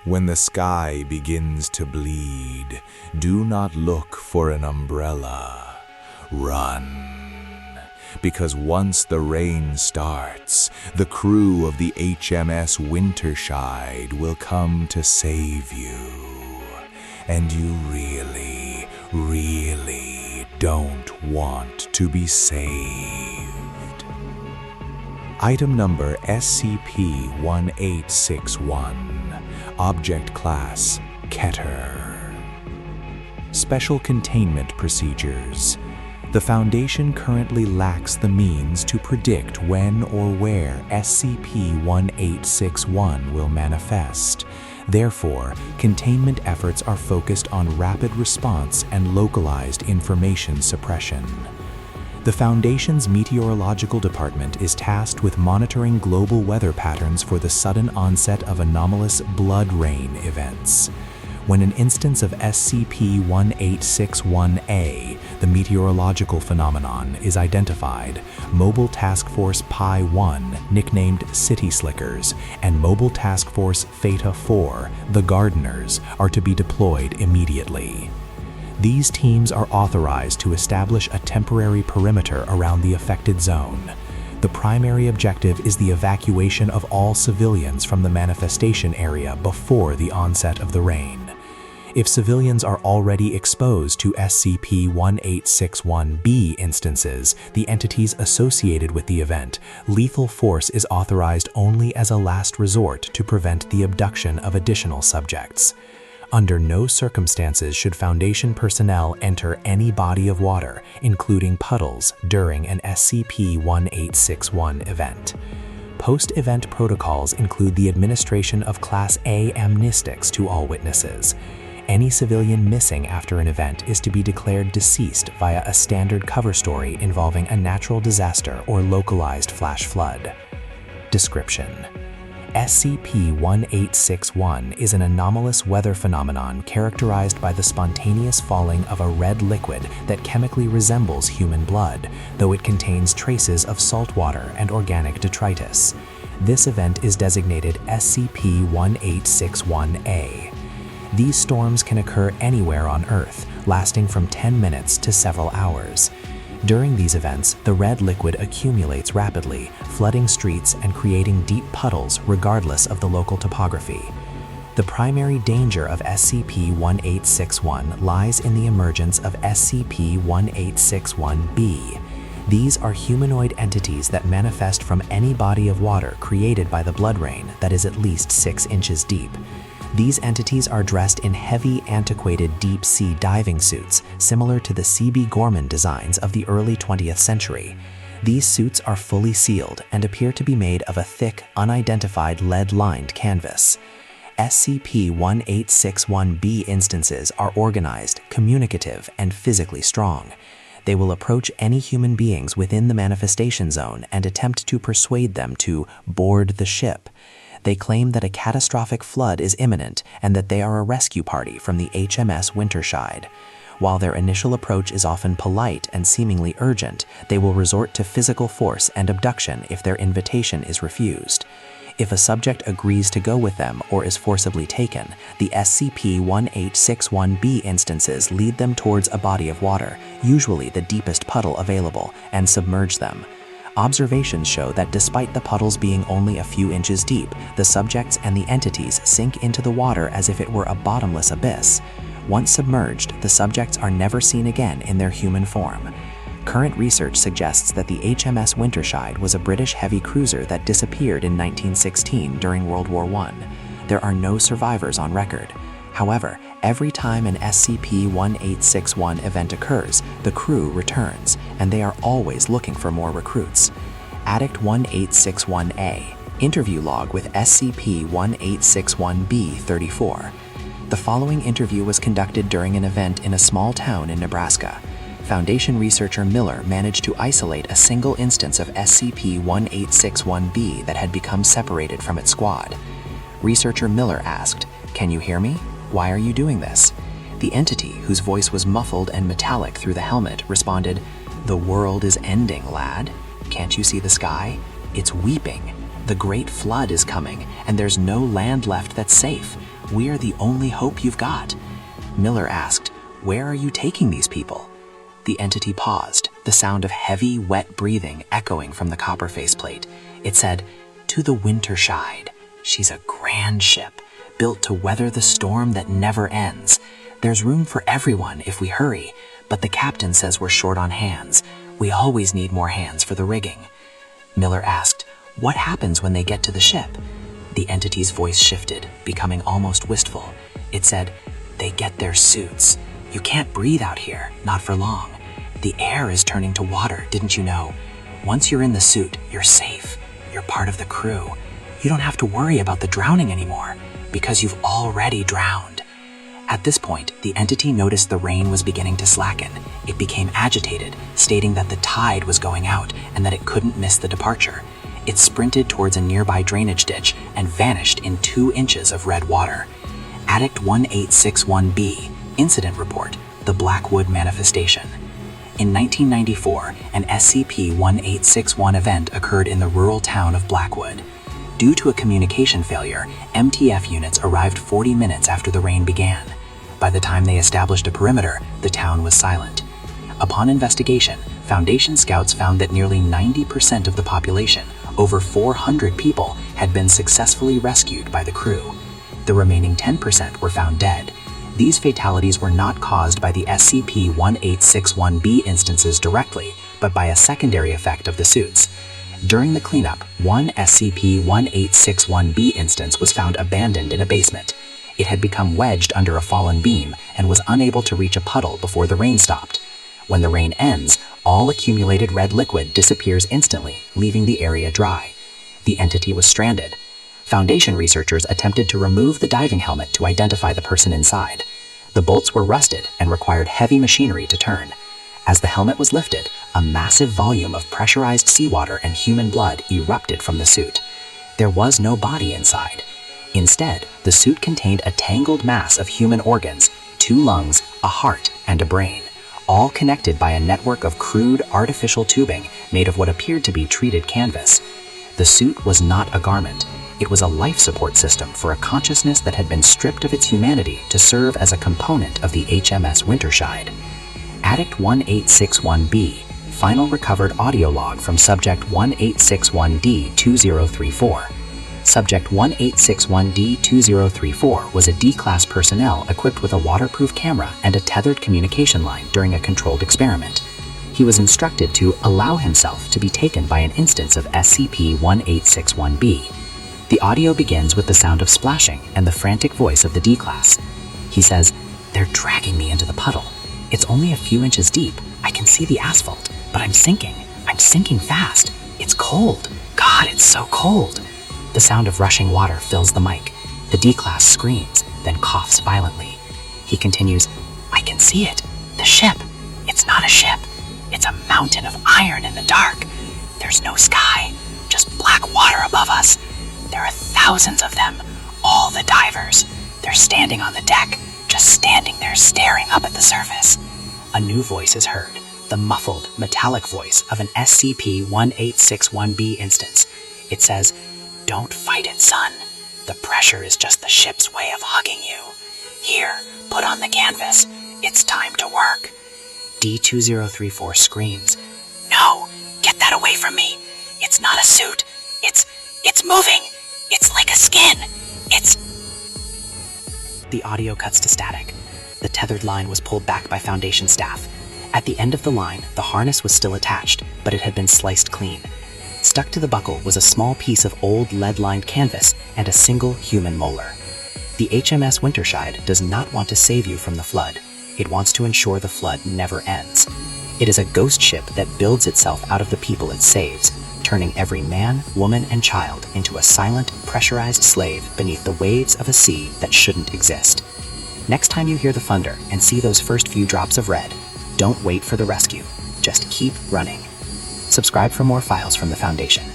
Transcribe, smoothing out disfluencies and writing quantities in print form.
When the sky begins to bleed, do not look for an umbrella. Run. Because once the rain starts, the crew of the HMS Winterscheide will come to save you. And you really, really don't want to be saved. Item number SCP-1861. Object Class Keter. Special Containment Procedures. The Foundation currently lacks the means to predict when or where SCP-1861 will manifest. Therefore, containment efforts are focused on rapid response and localized information suppression. The Foundation's Meteorological Department is tasked with monitoring global weather patterns for the sudden onset of anomalous blood rain events. When an instance of SCP-1861-A, the meteorological phenomenon, is identified, Mobile Task Force Pi-1, nicknamed City Slickers, and Mobile Task Force Theta-4, the Gardeners, are to be deployed immediately. These teams are authorized to establish a temporary perimeter around the affected zone. The primary objective is the evacuation of all civilians from the manifestation area before the onset of the rain. If civilians are already exposed to SCP-1861-B instances, the entities associated with the event, lethal force is authorized only as a last resort to prevent the abduction of additional subjects. Under no circumstances should Foundation personnel enter any body of water, including puddles, during an SCP-1861 event. Post-event protocols include the administration of Class A amnestics to all witnesses. Any civilian missing after an event is to be declared deceased via a standard cover story involving a natural disaster or localized flash flood. Description: SCP-1861 is an anomalous weather phenomenon characterized by the spontaneous falling of a red liquid that chemically resembles human blood, though it contains traces of salt water and organic detritus. This event is designated SCP-1861-A. These storms can occur anywhere on Earth, lasting from 10 minutes to several hours. During these events, the red liquid accumulates rapidly, flooding streets and creating deep puddles regardless of the local topography. The primary danger of SCP-1861 lies in the emergence of SCP-1861-B. These are humanoid entities that manifest from any body of water created by the blood rain that is at least 6 inches deep. These entities are dressed in heavy, antiquated deep-sea diving suits, similar to the C.B. Gorman designs of the early 20th century. These suits are fully sealed and appear to be made of a thick, unidentified lead-lined canvas. SCP-1861-B instances are organized, communicative, and physically strong. They will approach any human beings within the manifestation zone and attempt to persuade them to board the ship. They claim that a catastrophic flood is imminent and that they are a rescue party from the HMS Winterscheide. While their initial approach is often polite and seemingly urgent, they will resort to physical force and abduction if their invitation is refused. If a subject agrees to go with them or is forcibly taken, the SCP-1861-B instances lead them towards a body of water, usually the deepest puddle available, and submerge them. Observations show that despite the puddles being only a few inches deep, the subjects and the entities sink into the water as if it were a bottomless abyss. Once submerged, the subjects are never seen again in their human form. Current research suggests that the HMS Winterscheide was a British heavy cruiser that disappeared in 1916 during World War I. There are no survivors on record. However, every time an SCP-1861 event occurs, the crew returns, and they are always looking for more recruits. Addict 1861-A, interview log with SCP-1861-B-34. The following interview was conducted during an event in a small town in Nebraska. Foundation researcher Miller managed to isolate a single instance of SCP-1861-B that had become separated from its squad. Researcher Miller asked, "Can you hear me? Why are you doing this?" The entity, whose voice was muffled and metallic through the helmet, responded, "The world is ending, lad. Can't you see the sky? It's weeping. The great flood is coming, and there's no land left that's safe. We are the only hope you've got." Miller asked, "Where are you taking these people?" The entity paused, the sound of heavy, wet breathing echoing from the copper faceplate. It said, "To the Winterscheide. She's a grand ship, built to weather the storm that never ends. There's room for everyone if we hurry, but the captain says we're short on hands. We always need more hands for the rigging." Miller asked, "What happens when they get to the ship?" The entity's voice shifted, becoming almost wistful. It said, "They get their suits. You can't breathe out here, not for long. The air is turning to water, didn't you know? Once you're in the suit, you're safe. You're part of the crew. You don't have to worry about the drowning anymore, because you've already drowned." At this point, the entity noticed the rain was beginning to slacken. It became agitated, stating that the tide was going out and that it couldn't miss the departure. It sprinted towards a nearby drainage ditch and vanished in 2 inches of red water. Addict 1861B, Incident Report, the Blackwood Manifestation. In 1994, an SCP-1861 event occurred in the rural town of Blackwood. Due to a communication failure, MTF units arrived 40 minutes after the rain began. By the time they established a perimeter, the town was silent. Upon investigation, Foundation scouts found that nearly 90% of the population, over 400 people, had been successfully rescued by the crew. The remaining 10% were found dead. These fatalities were not caused by the SCP-1861B instances directly, but by a secondary effect of the suits. During the cleanup, one SCP-1861B instance was found abandoned in a basement. It had become wedged under a fallen beam and was unable to reach a puddle before the rain stopped. When the rain ends, all accumulated red liquid disappears instantly, leaving the area dry. The entity was stranded. Foundation researchers attempted to remove the diving helmet to identify the person inside. The bolts were rusted and required heavy machinery to turn. As the helmet was lifted, a massive volume of pressurized seawater and human blood erupted from the suit. There was no body inside. Instead, the suit contained a tangled mass of human organs, 2 lungs, a heart, and a brain, all connected by a network of crude artificial tubing made of what appeared to be treated canvas. The suit was not a garment. It was a life support system for a consciousness that had been stripped of its humanity to serve as a component of the HMS Winterscheide. Addict 1861B, final recovered audio log from Subject 1861D-2034. Subject 1861D-2034 was a D-Class personnel equipped with a waterproof camera and a tethered communication line during a controlled experiment. He was instructed to allow himself to be taken by an instance of SCP-1861B. The audio begins with the sound of splashing and the frantic voice of the D-Class. He says, "They're dragging me into the puddle. It's only a few inches deep. I can see the asphalt, but I'm sinking. I'm sinking fast. It's cold. God, it's so cold." The sound of rushing water fills the mic. The D-Class screams, then coughs violently. He continues, "I can see it. The ship. It's not a ship. It's a mountain of iron in the dark. There's no sky, just black water above us. There are thousands of them, all the divers. They're standing on the deck, just standing there staring up at the surface." A new voice is heard, the muffled, metallic voice of an SCP-1861B instance. It says, "Don't fight it, son. The pressure is just the ship's way of hugging you. Here, put on the canvas. It's time to work." D-2034 screams, "No, get that away from me. It's not a suit. It's moving. It's like a skin. It's..." The audio cuts to static. The tethered line was pulled back by Foundation staff. At the end of the line, the harness was still attached, but it had been sliced clean. Stuck to the buckle was a small piece of old lead-lined canvas and a single human molar. The HMS Winterscheide does not want to save you from the flood. It wants to ensure the flood never ends. It is a ghost ship that builds itself out of the people it saves, turning every man, woman, and child into a silent, pressurized slave beneath the waves of a sea that shouldn't exist. Next time you hear the thunder and see those first few drops of red, don't wait for the rescue. Just keep running. Subscribe for more files from the Foundation.